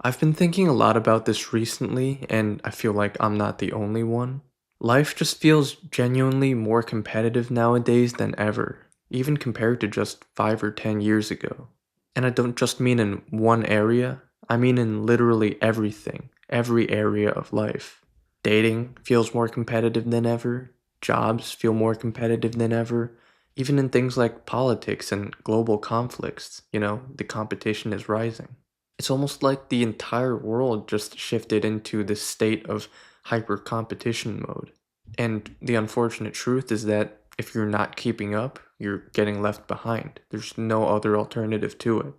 I've been thinking a lot about this recently, and I feel like I'm not the only one. Life just feels genuinely more competitive nowadays than ever, even compared to just 5 or 10 years ago. And I don't just mean in one area, I mean in literally everything, every area of life. Dating feels more competitive than ever, jobs feel more competitive than ever, even in things like politics and global conflicts, the competition is rising. It's almost like the entire world just shifted into this state of hyper competition mode. And the unfortunate truth is that if you're not keeping up, you're getting left behind. There's no other alternative to it.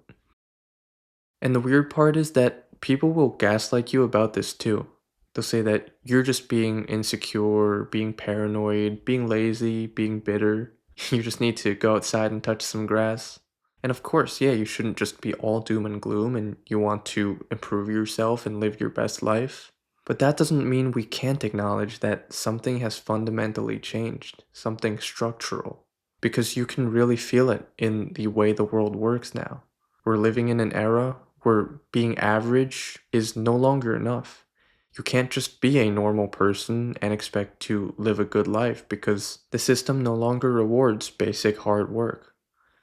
And the weird part is that people will gaslight you about this too. They'll say that you're just being insecure, being paranoid, being lazy, being bitter. You just need to go outside and touch some grass. And of course, yeah, you shouldn't just be all doom and gloom and you want to improve yourself and live your best life. But that doesn't mean we can't acknowledge that something has fundamentally changed, something structural. Because you can really feel it in the way the world works now. We're living in an era where being average is no longer enough. You can't just be a normal person and expect to live a good life because the system no longer rewards basic hard work.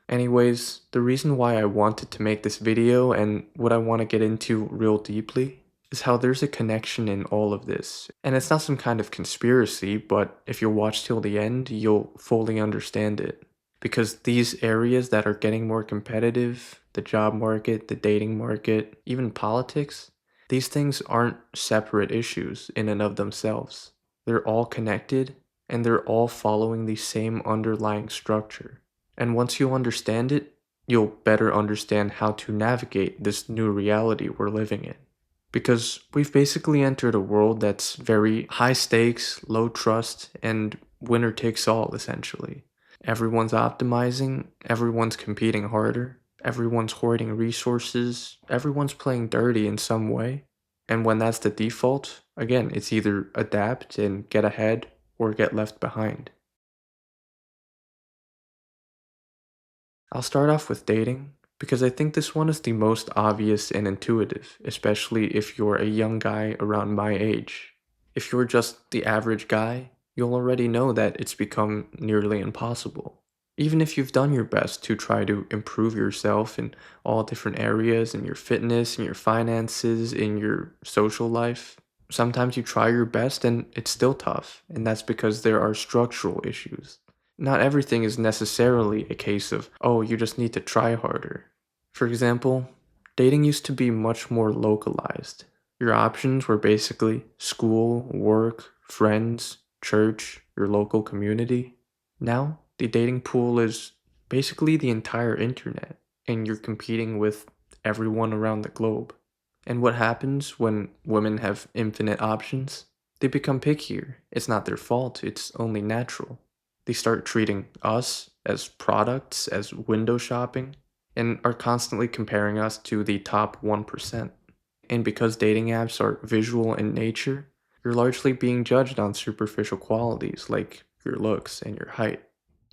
Anyways, the reason why I wanted to make this video and what I want to get into real deeply is how there's a connection in all of this. And it's not some kind of conspiracy, but if you watch till the end, you'll fully understand it. Because these areas that are getting more competitive, the job market, the dating market, even politics, these things aren't separate issues in and of themselves. They're all connected and they're all following the same underlying structure. And once you understand it, you'll better understand how to navigate this new reality we're living in. Because we've basically entered a world that's very high stakes, low trust, and winner takes all essentially. Everyone's optimizing, everyone's competing harder, everyone's hoarding resources, everyone's playing dirty in some way. And when that's the default, again, it's either adapt and get ahead or get left behind. I'll start off with dating because I think this one is the most obvious and intuitive, especially if you're a young guy around my age. If you're just the average guy, you'll already know that it's become nearly impossible. Even if you've done your best to try to improve yourself in all different areas, in your fitness, in your finances, in your social life, sometimes you try your best and it's still tough, and that's because there are structural issues. Not everything is necessarily a case of, oh, you just need to try harder. For example, dating used to be much more localized. Your options were basically school, work, friends, church, your local community. Now, the dating pool is basically the entire internet, and you're competing with everyone around the globe. And what happens when women have infinite options? They become pickier. It's not their fault, it's only natural. They start treating us as products, as window shopping, and are constantly comparing us to the top 1%. And because dating apps are visual in nature, you're largely being judged on superficial qualities like your looks and your height.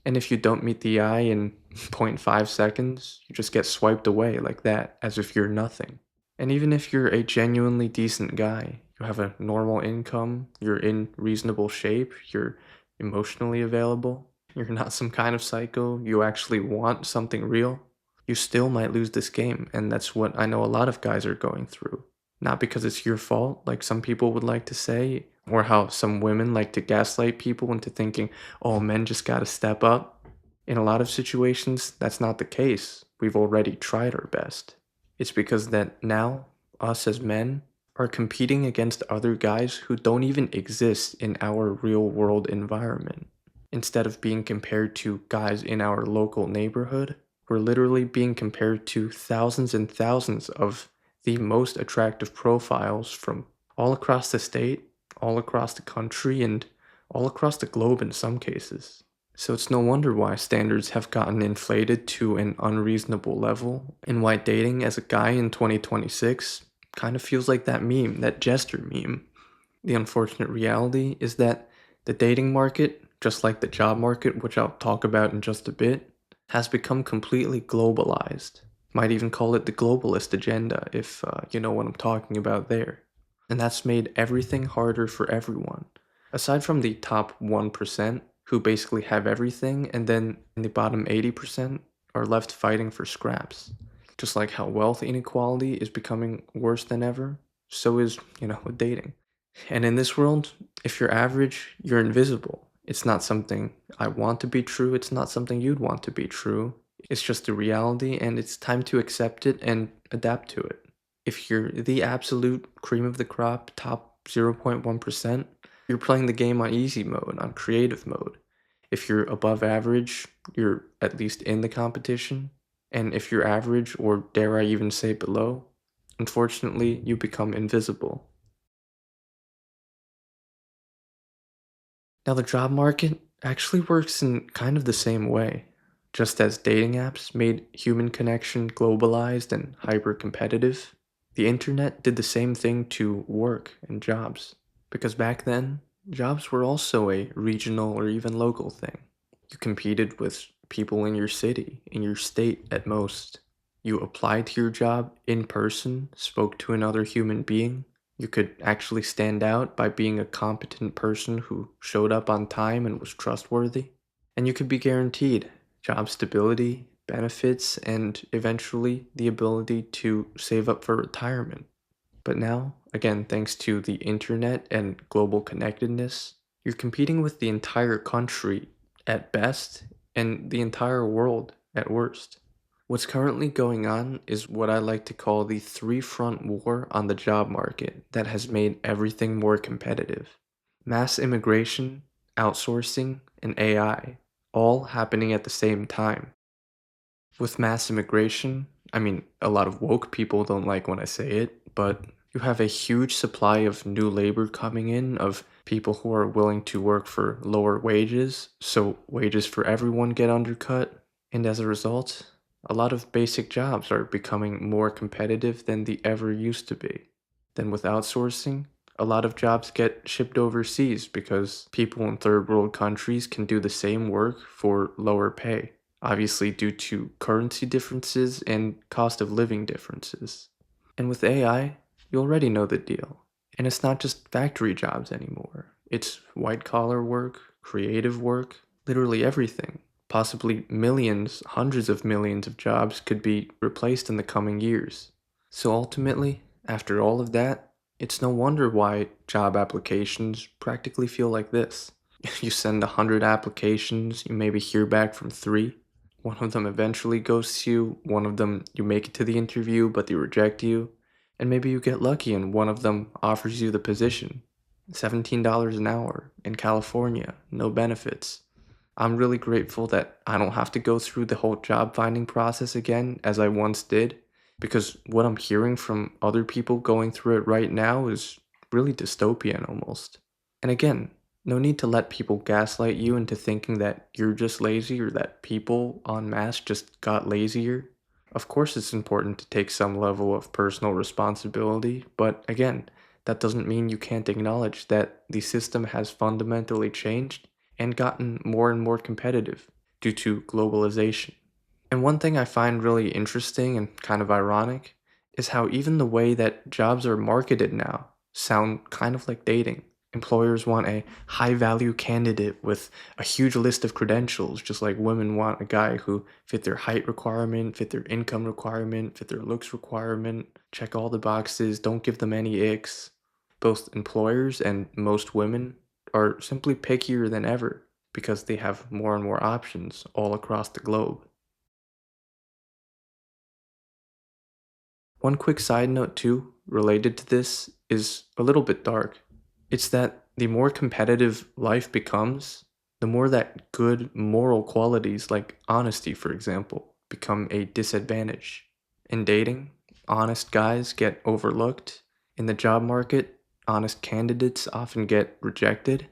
And if you don't meet the eye in zero point 0.5 seconds, you just get swiped away like that, as if you're nothing. And even if you're a genuinely decent guy, you have a normal income, you're in reasonable shape, you're emotionally available, you're not some kind of psycho, you actually want something real, you still might lose this game, and that's what I know a lot of guys are going through. Not because it's your fault, like some people would like to say, or how some women like to gaslight people into thinking, oh, men just gotta step up. In a lot of situations, that's not the case. We've already tried our best. It's because that now, us as men, are competing against other guys who don't even exist in our real world environment. Instead of being compared to guys in our local neighborhood, we're literally being compared to thousands and thousands of the most attractive profiles from all across the state, all across the country, and all across the globe in some cases. So it's no wonder why standards have gotten inflated to an unreasonable level, and why dating as a guy in 2026 kind of feels like that meme, that jester meme. The unfortunate reality is that the dating market, just like the job market, which I'll talk about in just a bit, has become completely globalized. Might even call it the globalist agenda if you know what I'm talking about there. And that's made everything harder for everyone. Aside from the top 1% who basically have everything, and then in the bottom 80% are left fighting for scraps. Just like how wealth inequality is becoming worse than ever, so is, with dating. And in this world, if you're average, you're invisible. It's not something I want to be true, it's not something you'd want to be true. It's just a reality, and it's time to accept it and adapt to it. If you're the absolute cream of the crop, top 0.1%, you're playing the game on easy mode, on creative mode. If you're above average, you're at least in the competition. And if you're average, or dare I even say below, unfortunately, you become invisible. Now, the job market actually works in kind of the same way. Just as dating apps made human connection globalized and hyper competitive, the internet did the same thing to work and jobs. Because back then, jobs were also a regional or even local thing. You competed with people in your city, in your state at most. You applied to your job in person, spoke to another human being. You could actually stand out by being a competent person who showed up on time and was trustworthy. And you could be guaranteed job stability, benefits, and eventually the ability to save up for retirement. But now, again, thanks to the internet and global connectedness, you're competing with the entire country at best and the entire world at worst. What's currently going on is what I like to call the three-front war on the job market that has made everything more competitive. Mass immigration, outsourcing, and AI, all happening at the same time. With mass immigration, I mean, a lot of woke people don't like when I say it, but you have a huge supply of new labor coming in, of people who are willing to work for lower wages, so wages for everyone get undercut, and as a result, a lot of basic jobs are becoming more competitive than they ever used to be. Then with outsourcing, a lot of jobs get shipped overseas because people in third world countries can do the same work for lower pay, obviously due to currency differences and cost of living differences. And with AI, you already know the deal. And it's not just factory jobs anymore. It's white collar work, creative work, literally everything. Possibly millions, hundreds of millions of jobs could be replaced in the coming years. So ultimately, after all of that, it's no wonder why job applications practically feel like this. You send 100 applications, you maybe hear back from 3. One of them eventually ghosts you, one of them you make it to the interview but they reject you, and maybe you get lucky and one of them offers you the position. $17 an hour in California, no benefits. I'm really grateful that I don't have to go through the whole job finding process again as I once did, because what I'm hearing from other people going through it right now is really dystopian almost. And again, no need to let people gaslight you into thinking that you're just lazy or that people en masse just got lazier. Of course, it's important to take some level of personal responsibility, but again, that doesn't mean you can't acknowledge that the system has fundamentally changed and gotten more and more competitive due to globalization. And one thing I find really interesting and kind of ironic is how even the way that jobs are marketed now sound kind of like dating. Employers want a high value candidate with a huge list of credentials, just like women want a guy who fit their height requirement, fit their income requirement, fit their looks requirement, check all the boxes, don't give them any icks. Both employers and most women are simply pickier than ever because they have more and more options all across the globe. One quick side note, too, related to this, is a little bit dark. It's that the more competitive life becomes, the more that good moral qualities like honesty, for example, become a disadvantage. In dating, honest guys get overlooked. In the job market, honest candidates often get rejected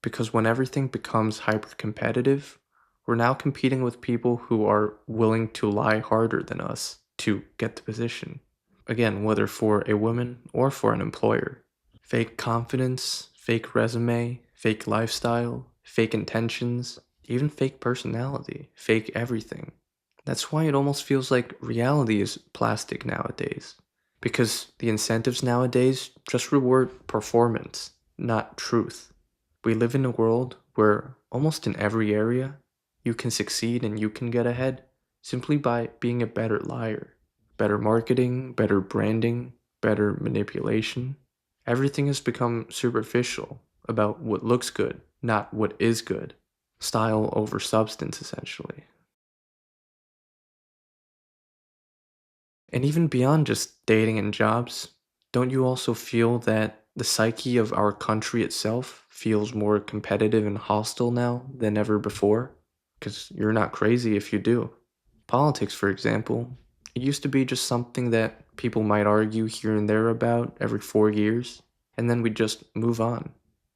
because when everything becomes hyper competitive, we're now competing with people who are willing to lie harder than us to get the position. Again, whether for a woman or for an employer. Fake confidence, fake resume, fake lifestyle, fake intentions, even fake personality, fake everything. That's why it almost feels like reality is plastic nowadays. Because the incentives nowadays just reward performance, not truth. We live in a world where almost in every area, you can succeed and you can get ahead simply by being a better liar. Better marketing, better branding, better manipulation. Everything has become superficial about what looks good, not what is good. Style over substance, essentially. And even beyond just dating and jobs, don't you also feel that the psyche of our country itself feels more competitive and hostile now than ever before? Because you're not crazy if you do. Politics, for example, it used to be just something that people might argue here and there about every 4 years, and then we'd just move on.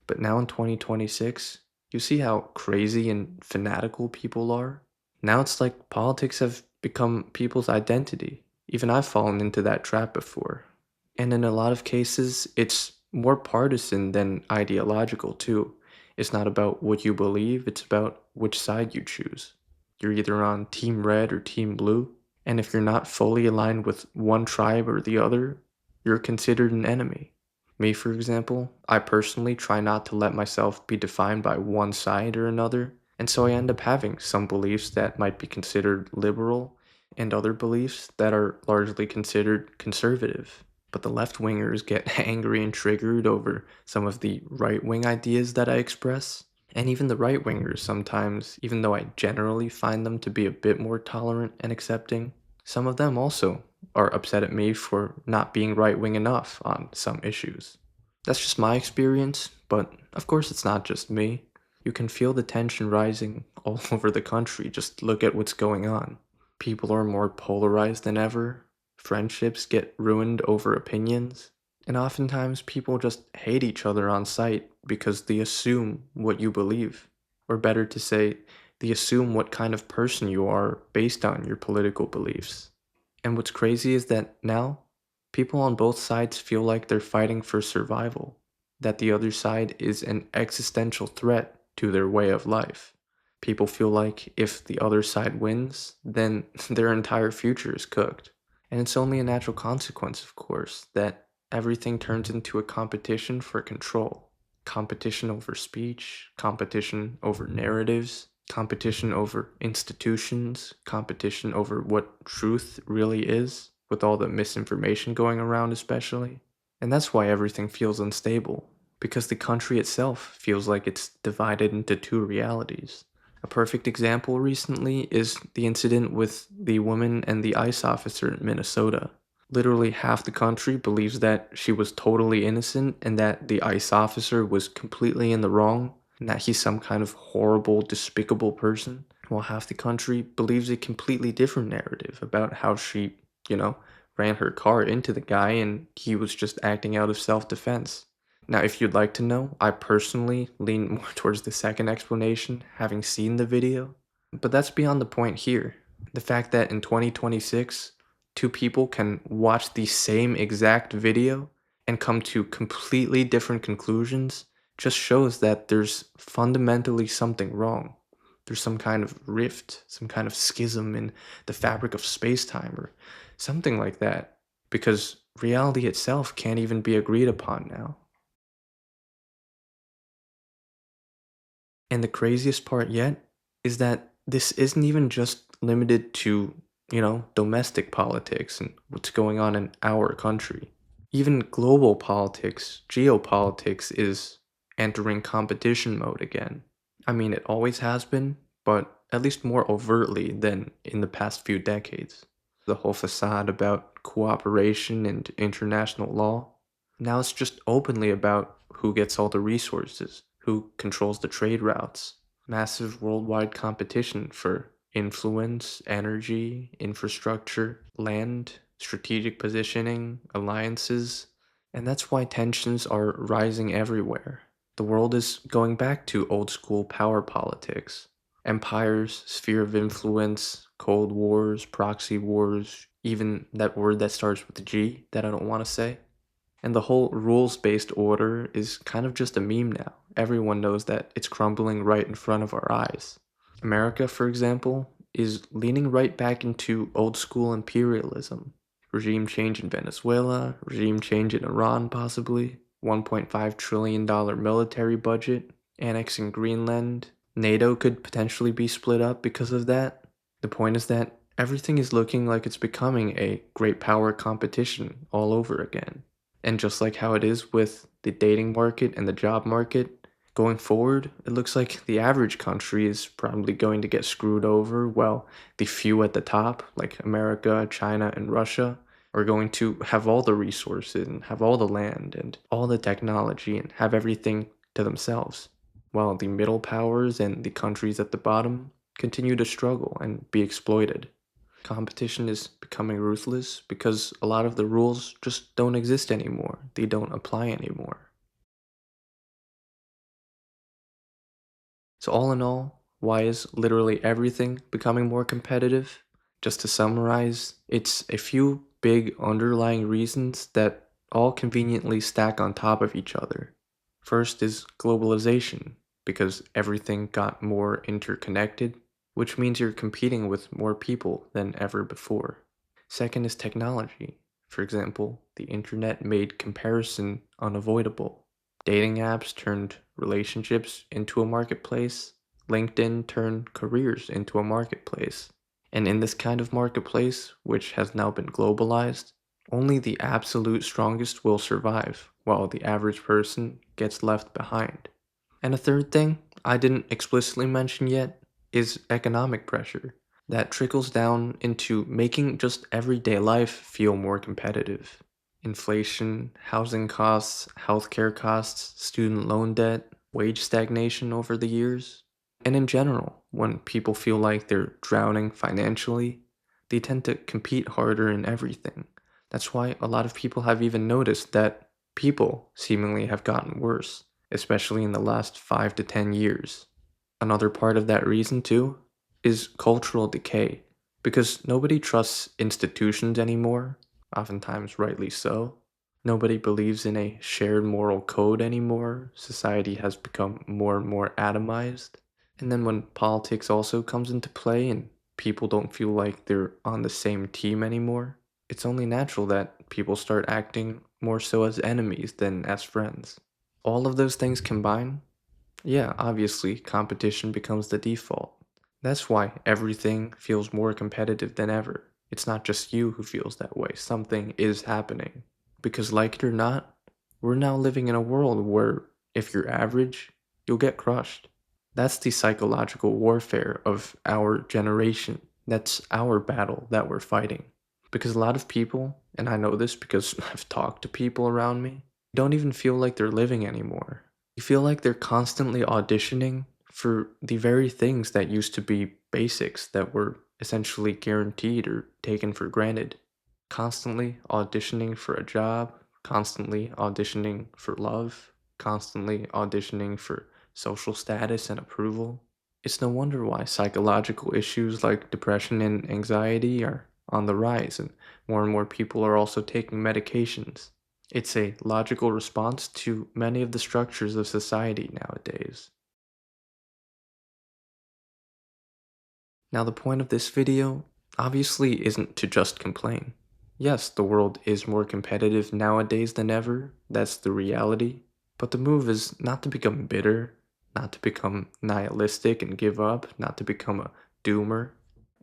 But now in 2026, you see how crazy and fanatical people are? Now it's like politics have become people's identity. Even I've fallen into that trap before. And in a lot of cases, it's more partisan than ideological, too. It's not about what you believe, it's about which side you choose. You're either on Team Red or Team Blue, and if you're not fully aligned with one tribe or the other, you're considered an enemy. Me, for example, I personally try not to let myself be defined by one side or another, and so I end up having some beliefs that might be considered liberal and other beliefs that are largely considered conservative. But the left wingers get angry and triggered over some of the right wing ideas that I express. And even the right wingers sometimes, even though I generally find them to be a bit more tolerant and accepting, some of them also are upset at me for not being right wing enough on some issues. That's just my experience, but of course it's not just me. You can feel the tension rising all over the country. Just look at what's going on. People are more polarized than ever. Friendships get ruined over opinions. And oftentimes people just hate each other on sight because they assume what you believe. Or better to say, they assume what kind of person you are based on your political beliefs. And what's crazy is that now, people on both sides feel like they're fighting for survival, that the other side is an existential threat to their way of life. People feel like if the other side wins, then their entire future is cooked. And it's only a natural consequence, of course, that everything turns into a competition for control. Competition over speech, competition over narratives, competition over institutions, competition over what truth really is, with all the misinformation going around, especially. And that's why everything feels unstable, because the country itself feels like it's divided into two realities. A perfect example recently is the incident with the woman and the ICE officer in Minnesota. Literally half the country believes that she was totally innocent and that the ICE officer was completely in the wrong and that he's some kind of horrible, despicable person, while half the country believes a completely different narrative about how she, you know, ran her car into the guy and he was just acting out of self-defense. Now, if you'd like to know, I personally lean more towards the second explanation, having seen the video. But that's beyond the point here. The fact that in 2026, two people can watch the same exact video and come to completely different conclusions just shows that there's fundamentally something wrong. There's some kind of rift, some kind of schism in the fabric of space-time or something like that. Because reality itself can't even be agreed upon now. And the craziest part yet is that this isn't even just limited to, domestic politics and what's going on in our country. Even global politics, geopolitics is entering competition mode again. I mean, it always has been, but at least more overtly than in the past few decades. The whole facade about cooperation and international law. Now it's just openly about who gets all the resources, who controls the trade routes. Massive worldwide competition for influence, energy, infrastructure, land, strategic positioning, alliances. And that's why tensions are rising everywhere. The world is going back to old school power politics. Empires, sphere of influence, cold wars, proxy wars, even that word that starts with a G that I don't want to say. And the whole rules-based order is kind of just a meme now. Everyone knows that it's crumbling right in front of our eyes. America, for example, is leaning right back into old school imperialism. Regime change in Venezuela, regime change in Iran possibly, $1.5 trillion military budget, annexing Greenland. NATO could potentially be split up because of that. The point is that everything is looking like it's becoming a great power competition all over again. And just like how it is with the dating market and the job market, going forward, it looks like the average country is probably going to get screwed over, while the few at the top, like America, China, and Russia, are going to have all the resources and have all the land and all the technology and have everything to themselves, while the middle powers and the countries at the bottom continue to struggle and be exploited. Competition is becoming ruthless because a lot of the rules just don't exist anymore. They don't apply anymore. So, all in all, why is literally everything becoming more competitive? Just to summarize, it's a few big underlying reasons that all conveniently stack on top of each other. First is globalization, because everything got more interconnected, which means you're competing with more people than ever before. Second is technology. For example, the internet made comparison unavoidable. Dating apps turned relationships into a marketplace. LinkedIn turned careers into a marketplace. And in this kind of marketplace, which has now been globalized, only the absolute strongest will survive, while the average person gets left behind. And a third thing I didn't explicitly mention yet is economic pressure that trickles down into making just everyday life feel more competitive. Inflation, housing costs, healthcare costs, student loan debt, wage stagnation over the years. And in general, when people feel like they're drowning financially, they tend to compete harder in everything. That's why a lot of people have even noticed that people seemingly have gotten worse, especially in the last 5 to 10 years. Another part of that reason, too, is cultural decay, because nobody trusts institutions anymore, oftentimes rightly so. Nobody believes in a shared moral code anymore. Society has become more and more atomized. And then when politics also comes into play and people don't feel like they're on the same team anymore, it's only natural that people start acting more so as enemies than as friends. All of those things combined, yeah, obviously, competition becomes the default. That's why everything feels more competitive than ever. It's not just you who feels that way, something is happening. Because, like it or not, we're now living in a world where if you're average, you'll get crushed. That's the psychological warfare of our generation. That's our battle that we're fighting. Because a lot of people, and I know this because I've talked to people around me, don't even feel like they're living anymore. You feel like they're constantly auditioning for the very things that used to be basics that were essentially guaranteed or taken for granted. Constantly auditioning for a job, constantly auditioning for love, constantly auditioning for social status and approval. It's no wonder why psychological issues like depression and anxiety are on the rise, and more people are also taking medications. It's a logical response to many of the structures of society nowadays. Now, the point of this video obviously isn't to just complain. Yes, the world is more competitive nowadays than ever, that's the reality. But the move is not to become bitter, not to become nihilistic and give up, not to become a doomer.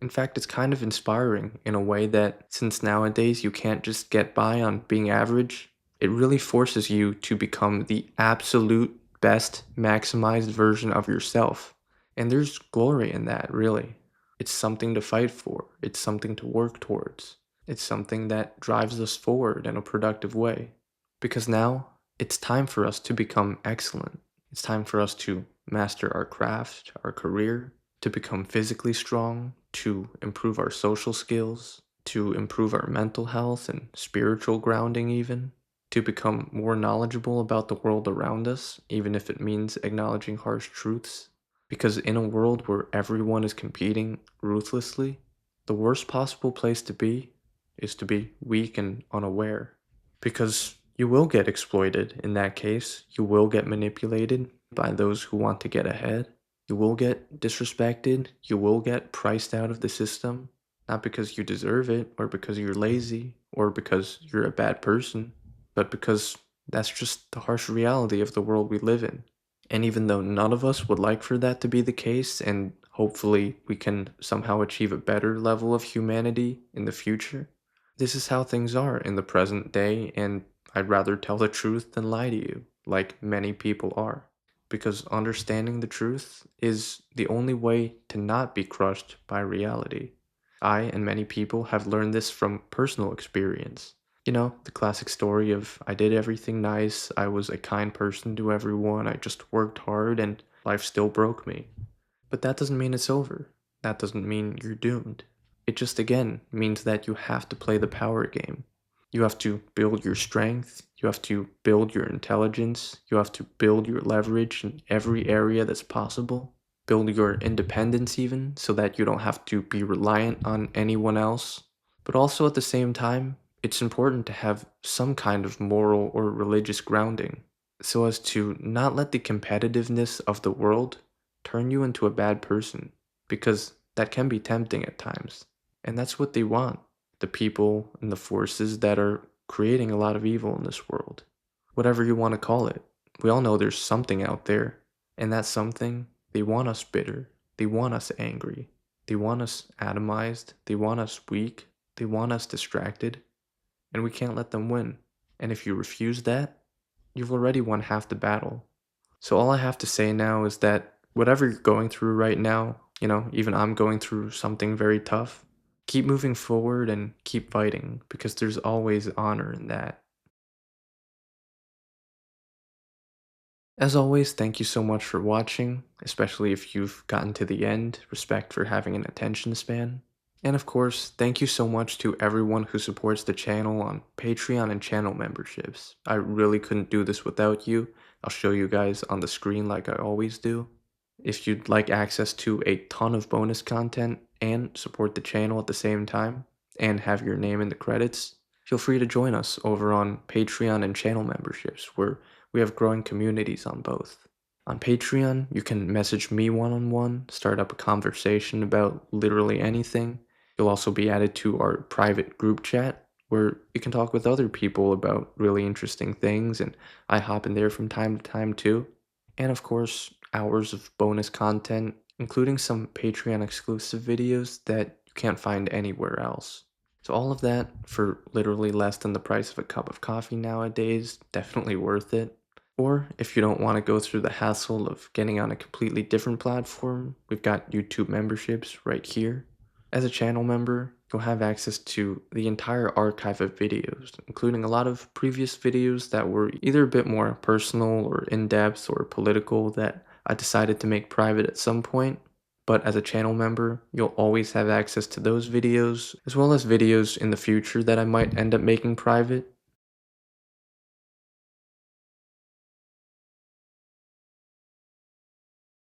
In fact, it's kind of inspiring in a way that since nowadays you can't just get by on being average, it really forces you to become the absolute best maximized version of yourself. And there's glory in that, really. It's something to fight for, it's something to work towards, it's something that drives us forward in a productive way. Because now, it's time for us to become excellent. It's time for us to master our craft, our career, to become physically strong, to improve our social skills, to improve our mental health and spiritual grounding, even, to become more knowledgeable about the world around us, even if it means acknowledging harsh truths. Because in a world where everyone is competing ruthlessly, the worst possible place to be is to be weak and unaware. Because you will get exploited in that case, you will get manipulated by those who want to get ahead. You will get disrespected, you will get priced out of the system, not because you deserve it or because you're lazy or because you're a bad person, but because that's just the harsh reality of the world we live in. And even though none of us would like for that to be the case, and hopefully we can somehow achieve a better level of humanity in the future, this is how things are in the present day, and I'd rather tell the truth than lie to you, like many people are. Because understanding the truth is the only way to not be crushed by reality. I and many people have learned this from personal experience. You know, the classic story of I did everything nice, I was a kind person to everyone, I just worked hard, and life still broke me. But that doesn't mean it's over. That doesn't mean you're doomed. It just again means that you have to play the power game. You have to build your strength, you have to build your intelligence, you have to build your leverage in every area that's possible. Build your independence even so that you don't have to be reliant on anyone else. But also at the same time, it's important to have some kind of moral or religious grounding so as to not let the competitiveness of the world turn you into a bad person, because that can be tempting at times. And that's what they want, the people and the forces that are creating a lot of evil in this world. Whatever you want to call it. We all know there's something out there, and that something, they want us bitter, they want us angry, they want us atomized, they want us weak, they want us distracted, and we can't let them win. And if you refuse that, you've already won half the battle. So all I have to say now is that whatever you're going through right now, even I'm going through something very tough, keep moving forward and keep fighting because there's always honor in that. As always, thank you so much for watching, especially if you've gotten to the end. Respect for having an attention span. And of course, thank you so much to everyone who supports the channel on Patreon and channel memberships. I really couldn't do this without you. I'll show you guys on the screen like I always do. If you'd like access to a ton of bonus content and support the channel at the same time, and have your name in the credits, feel free to join us over on Patreon and channel memberships, where we have growing communities on both. On Patreon, you can message me one-on-one, start up a conversation about literally anything. You'll also be added to our private group chat, where you can talk with other people about really interesting things, and I hop in there from time to time too. And of course, hours of bonus content, including some Patreon exclusive videos that you can't find anywhere else. So all of that for literally less than the price of a cup of coffee nowadays, definitely worth it. Or if you don't want to go through the hassle of getting on a completely different platform, we've got YouTube memberships right here. As a channel member, you'll have access to the entire archive of videos, including a lot of previous videos that were either a bit more personal or in-depth or political that I decided to make private at some point. But as a channel member, you'll always have access to those videos, as well as videos in the future that I might end up making private.